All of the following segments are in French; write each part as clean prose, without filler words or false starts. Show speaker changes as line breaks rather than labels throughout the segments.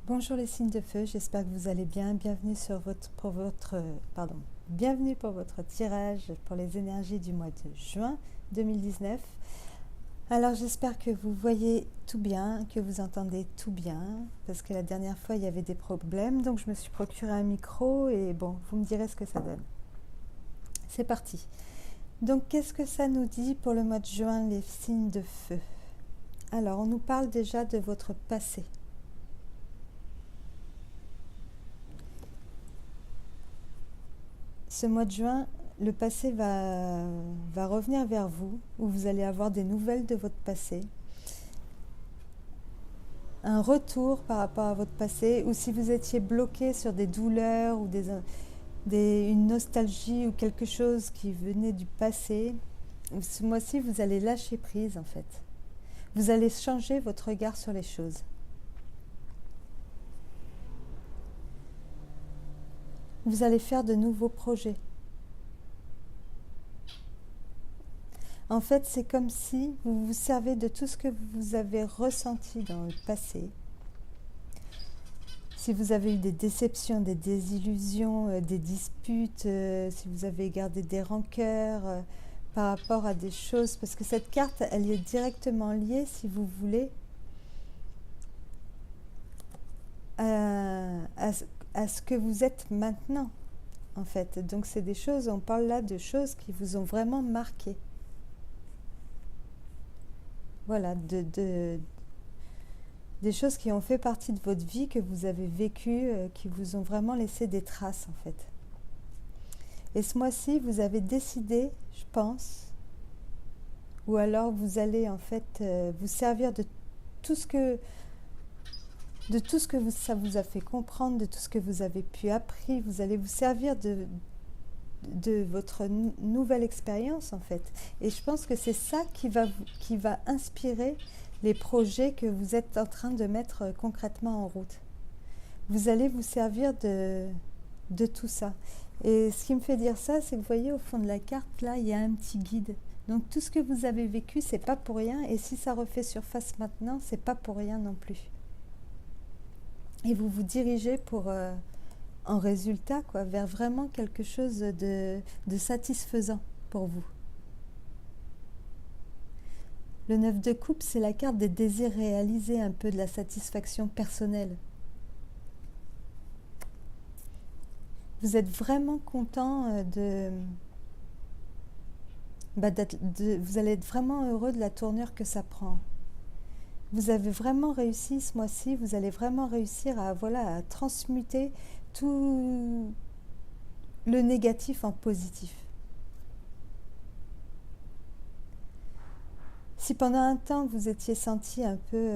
Bonjour les signes de feu, j'espère que vous allez bien. Bienvenue pour votre tirage pour les énergies du mois de juin 2019. Alors j'espère que vous voyez tout bien, que vous entendez tout bien, parce que la dernière fois il y avait des problèmes, donc je me suis procuré un micro et bon, vous me direz ce que ça donne. C'est parti. Donc qu'est-ce que ça nous dit pour le mois de juin, les signes de feu? Alors on nous parle déjà de votre passé. Ce mois de juin, le passé va revenir vers vous, où vous allez avoir des nouvelles de votre passé, un retour par rapport à votre passé, ou si vous étiez bloqué sur des douleurs ou une nostalgie ou quelque chose qui venait du passé, ce mois-ci, vous allez lâcher prise en fait. Vous allez changer votre regard sur les choses. Vous allez faire de nouveaux projets. En fait, c'est comme si vous vous servez de tout ce que vous avez ressenti dans le passé. Si vous avez eu des déceptions, des désillusions, des disputes, si vous avez gardé des rancœurs par rapport à des choses, parce que cette carte, elle est directement liée, si vous voulez, à ce que vous êtes maintenant, en fait. Donc c'est des choses, on parle là de choses qui vous ont vraiment marqué. Voilà, des choses qui ont fait partie de votre vie, que vous avez vécues, qui vous ont vraiment laissé des traces en fait. Et ce mois-ci, vous avez décidé, je pense, ou alors vous allez en fait vous servir de tout ce que ça vous a fait comprendre, de tout ce que vous avez pu apprendre. Vous allez vous servir de votre nouvelle expérience en fait. Et je pense que c'est ça qui va inspirer les projets que vous êtes en train de mettre concrètement en route. Vous allez vous servir de tout ça. Et ce qui me fait dire ça, c'est que vous voyez au fond de la carte, là, il y a un petit guide. Donc tout ce que vous avez vécu, c'est pas pour rien. Et si ça refait surface maintenant, c'est pas pour rien non plus. Et vous vous dirigez en résultat, vers vraiment quelque chose de satisfaisant pour vous. Le 9 de coupe, c'est la carte des désirs réalisés, un peu de la satisfaction personnelle. Vous êtes vraiment content vous allez être vraiment heureux de la tournure que ça prend. Vous avez vraiment réussi ce mois-ci, vous allez vraiment réussir à transmuter tout le négatif en positif. Si pendant un temps vous étiez senti un peu,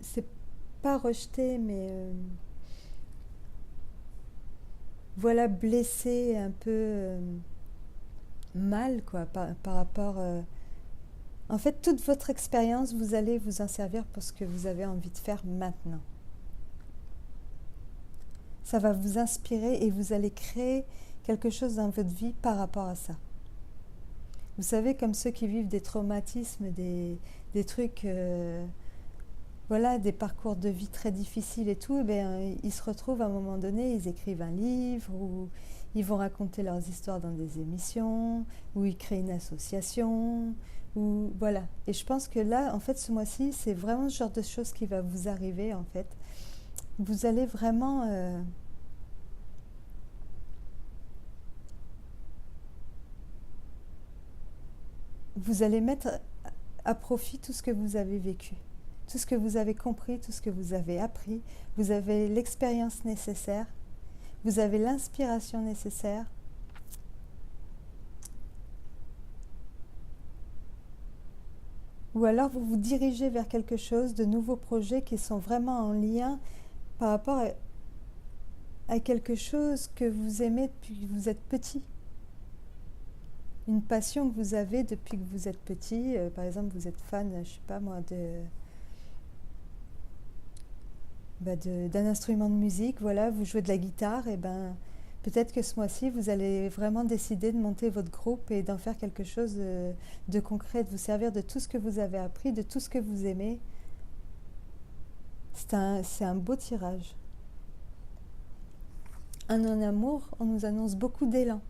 c'est pas rejeté, mais blessé, un peu mal par rapport. En fait, toute votre expérience, vous allez vous en servir pour ce que vous avez envie de faire maintenant. Ça va vous inspirer et vous allez créer quelque chose dans votre vie par rapport à ça. Vous savez, comme ceux qui vivent des traumatismes, des trucs, des parcours de vie très difficiles et tout, ils se retrouvent à un moment donné, ils écrivent un livre ou ils vont raconter leurs histoires dans des émissions ou ils créent une association ou voilà. Et je pense que là, en fait, ce mois-ci, c'est vraiment ce genre de choses qui va vous arriver en fait. Vous allez vraiment vous allez mettre à profit tout ce que vous avez vécu, tout ce que vous avez compris, tout ce que vous avez appris. Vous avez l'expérience nécessaire, vous avez l'inspiration nécessaire. Ou alors vous vous dirigez vers quelque chose, de nouveaux projets qui sont vraiment en lien par rapport à quelque chose que vous aimez depuis que vous êtes petit. Une passion que vous avez depuis que vous êtes petit. Par exemple, vous êtes fan, je sais pas moi, d'un instrument de musique, vous jouez de la guitare, et peut-être que ce mois-ci, vous allez vraiment décider de monter votre groupe et d'en faire quelque chose de concret, de vous servir de tout ce que vous avez appris, de tout ce que vous aimez, C'est un beau tirage. En amour, on nous annonce beaucoup d'élan,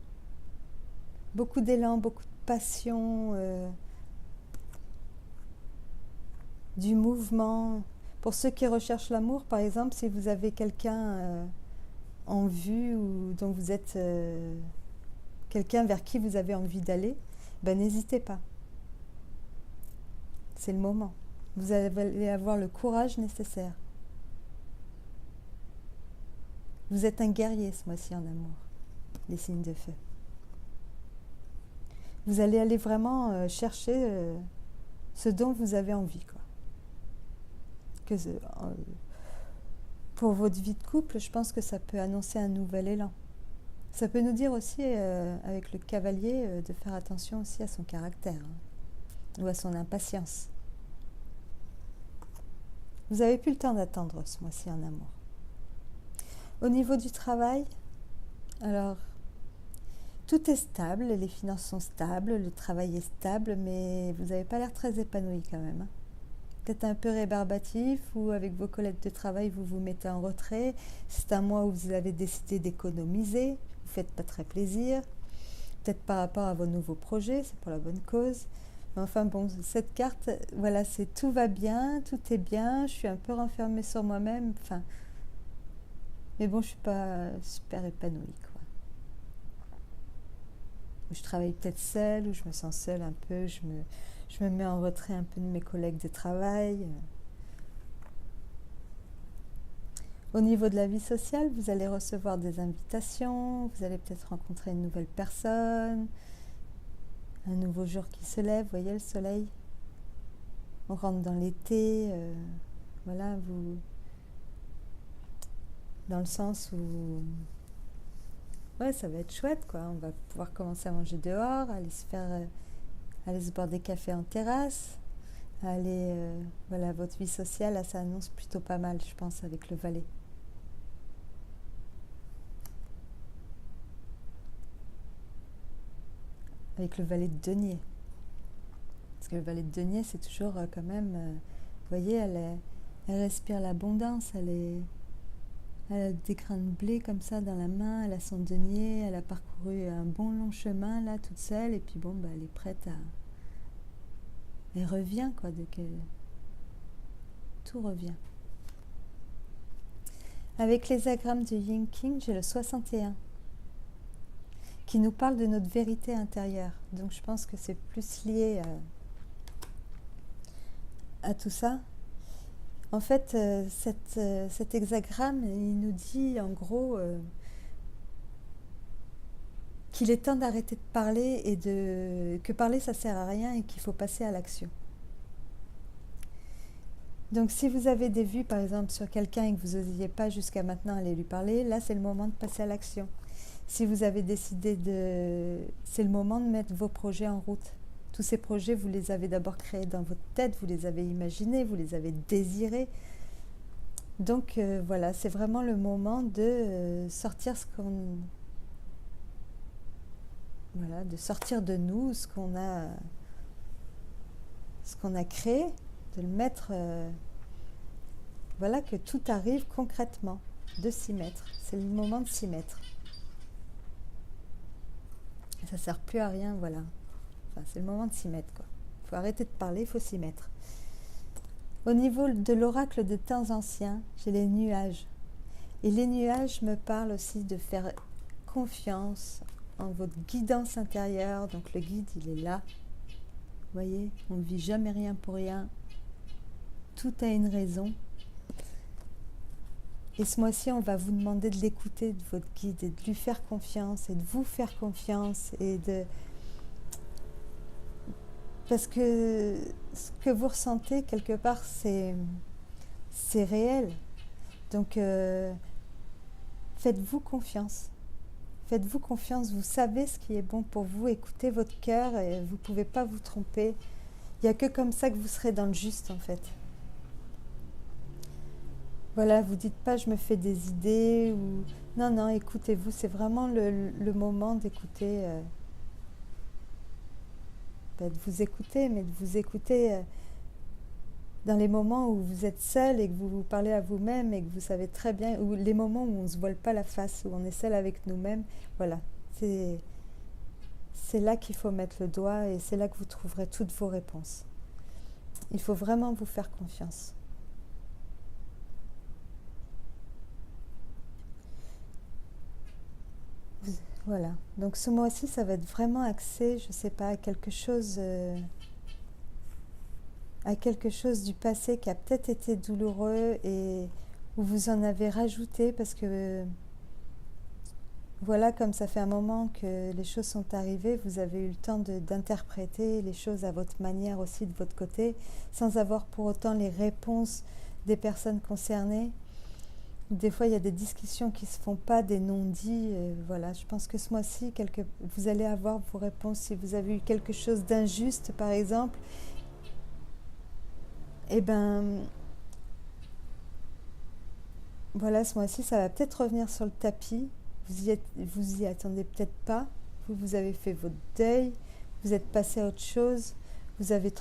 beaucoup de passion, du mouvement. Pour ceux qui recherchent l'amour, par exemple, si vous avez quelqu'un en vue ou dont vous êtes quelqu'un vers qui vous avez envie d'aller, ben n'hésitez pas. C'est le moment. Vous allez avoir le courage nécessaire. Vous êtes un guerrier ce mois-ci en amour, les signes de feu. Vous allez aller vraiment chercher ce dont vous avez envie, quoi. Pour votre vie de couple, je pense que ça peut annoncer un nouvel élan. Ça peut nous dire aussi, avec le cavalier, de faire attention aussi à son caractère, ou à son impatience. Vous n'avez plus le temps d'attendre ce mois-ci en amour. Au niveau du travail, alors, tout est stable, les finances sont stables, le travail est stable, mais vous n'avez pas l'air très épanoui quand même. Peut-être un peu rébarbatif, ou avec vos collègues de travail, vous vous mettez en retrait. C'est un mois où vous avez décidé d'économiser, vous ne faites pas très plaisir. Peut-être par rapport à vos nouveaux projets, c'est pour la bonne cause. Mais enfin bon, cette carte, voilà, c'est tout va bien, tout est bien, je suis un peu renfermée sur moi-même, enfin... Mais bon, je ne suis pas super épanouie, quoi. Ou je travaille peut-être seule, ou je me sens seule un peu, je me mets en retrait un peu de mes collègues de travail. Au niveau de la vie sociale, vous allez recevoir des invitations, vous allez peut-être rencontrer une nouvelle personne, un nouveau jour qui se lève, vous voyez le soleil. On rentre dans l'été, voilà, vous... Dans le sens où... Ouais, ça va être chouette, quoi. On va pouvoir commencer à manger dehors, aller se boire des cafés en terrasse, voilà, votre vie sociale, là, ça annonce plutôt pas mal, je pense, avec le valet. Avec le valet de denier. Parce que le valet de denier, c'est toujours quand même... vous voyez, elle respire l'abondance, elle a des grains de blé comme ça dans la main, elle a son denier, elle a parcouru un bon long chemin, là, toute seule, et puis bon, bah, elle est prête à... Elle revient, quoi, tout revient. Avec les agrammes du Yin King, j'ai le 61, qui nous parle de notre vérité intérieure. Donc je pense que c'est plus lié à tout ça. En fait, cet hexagramme, il nous dit en gros qu'il est temps d'arrêter de parler et que parler ça sert à rien et qu'il faut passer à l'action. Donc si vous avez des vues par exemple sur quelqu'un et que vous n'osiez pas jusqu'à maintenant aller lui parler, là c'est le moment de passer à l'action. Si vous avez décidé c'est le moment de mettre vos projets en route. Tous ces projets, vous les avez d'abord créés dans votre tête, vous les avez imaginés, vous les avez désirés. Donc voilà, c'est vraiment le moment de sortir voilà, de sortir de nous ce qu'on a créé, de le mettre, voilà, que tout arrive concrètement, de s'y mettre. C'est le moment de s'y mettre. Ça ne sert plus à rien, voilà. Enfin, c'est le moment de s'y mettre, quoi. Il faut arrêter de parler, il faut s'y mettre. Au niveau de l'oracle de temps anciens, j'ai les nuages. Et les nuages me parlent aussi de faire confiance en votre guidance intérieure. Donc le guide, il est là. Vous voyez, on ne vit jamais rien pour rien. Tout a une raison. Et ce mois-ci, on va vous demander de l'écouter, de votre guide, et de lui faire confiance, et de vous faire confiance, parce que ce que vous ressentez, quelque part, c'est réel. Donc, faites-vous confiance. Faites-vous confiance, vous savez ce qui est bon pour vous, écoutez votre cœur et vous ne pouvez pas vous tromper. Il n'y a que comme ça que vous serez dans le juste, en fait. Voilà, vous dites pas je me fais des idées ou... Non, écoutez-vous, c'est vraiment le moment d'écouter, de vous écouter, mais de vous écouter dans les moments où vous êtes seul et que vous vous parlez à vous-même et que vous savez très bien, ou les moments où on ne se voile pas la face, où on est seul avec nous-mêmes, voilà, c'est là qu'il faut mettre le doigt et c'est là que vous trouverez toutes vos réponses. Il faut vraiment vous faire confiance. Voilà. Donc ce mois-ci, ça va être vraiment axé, je ne sais pas, à quelque chose du passé qui a peut-être été douloureux et où vous en avez rajouté parce que voilà, comme ça fait un moment que les choses sont arrivées, vous avez eu le temps d'interpréter les choses à votre manière aussi de votre côté, sans avoir pour autant les réponses des personnes concernées. Des fois, il y a des discussions qui ne se font pas, des non-dits. Voilà, je pense que ce mois-ci, vous allez avoir vos réponses. Si vous avez eu quelque chose d'injuste, par exemple, eh ben, voilà, ce mois-ci, ça va peut-être revenir sur le tapis. Vous y attendez peut-être pas. Vous avez fait votre deuil. Vous êtes passé à autre chose. Vous avez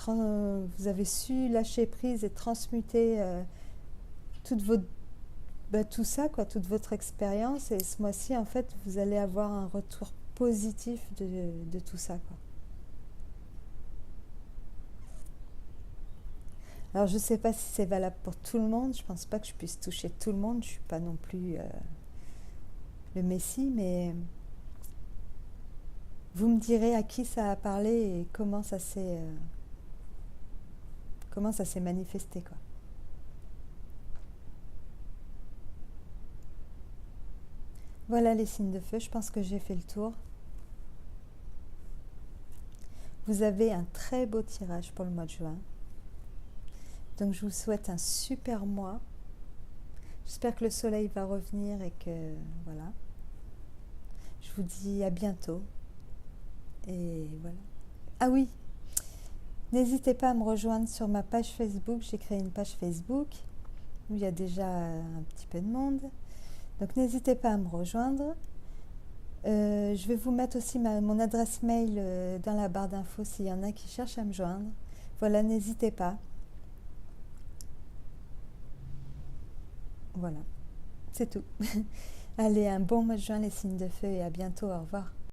su lâcher prise et transmuter tout ça, quoi, toute votre expérience. Et ce mois-ci, en fait, vous allez avoir un retour positif de tout ça, quoi. Alors, je ne sais pas si c'est valable pour tout le monde. Je ne pense pas que je puisse toucher tout le monde. Je ne suis pas non plus le Messie, mais vous me direz à qui ça a parlé et comment ça s'est manifesté, quoi. Voilà les signes de feu. Je pense que j'ai fait le tour. Vous avez un très beau tirage pour le mois de juin. Donc je vous souhaite un super mois. J'espère que le soleil va revenir et que voilà. Je vous dis à bientôt. Et voilà. Ah oui, n'hésitez pas à me rejoindre sur ma page Facebook. J'ai créé une page Facebook où il y a déjà un petit peu de monde. Donc n'hésitez pas à me rejoindre. Je vais vous mettre aussi mon adresse mail dans la barre d'infos s'il y en a qui cherchent à me joindre. Voilà, n'hésitez pas. Voilà, c'est tout. Allez, un bon mois de juin les signes de feu et à bientôt, au revoir.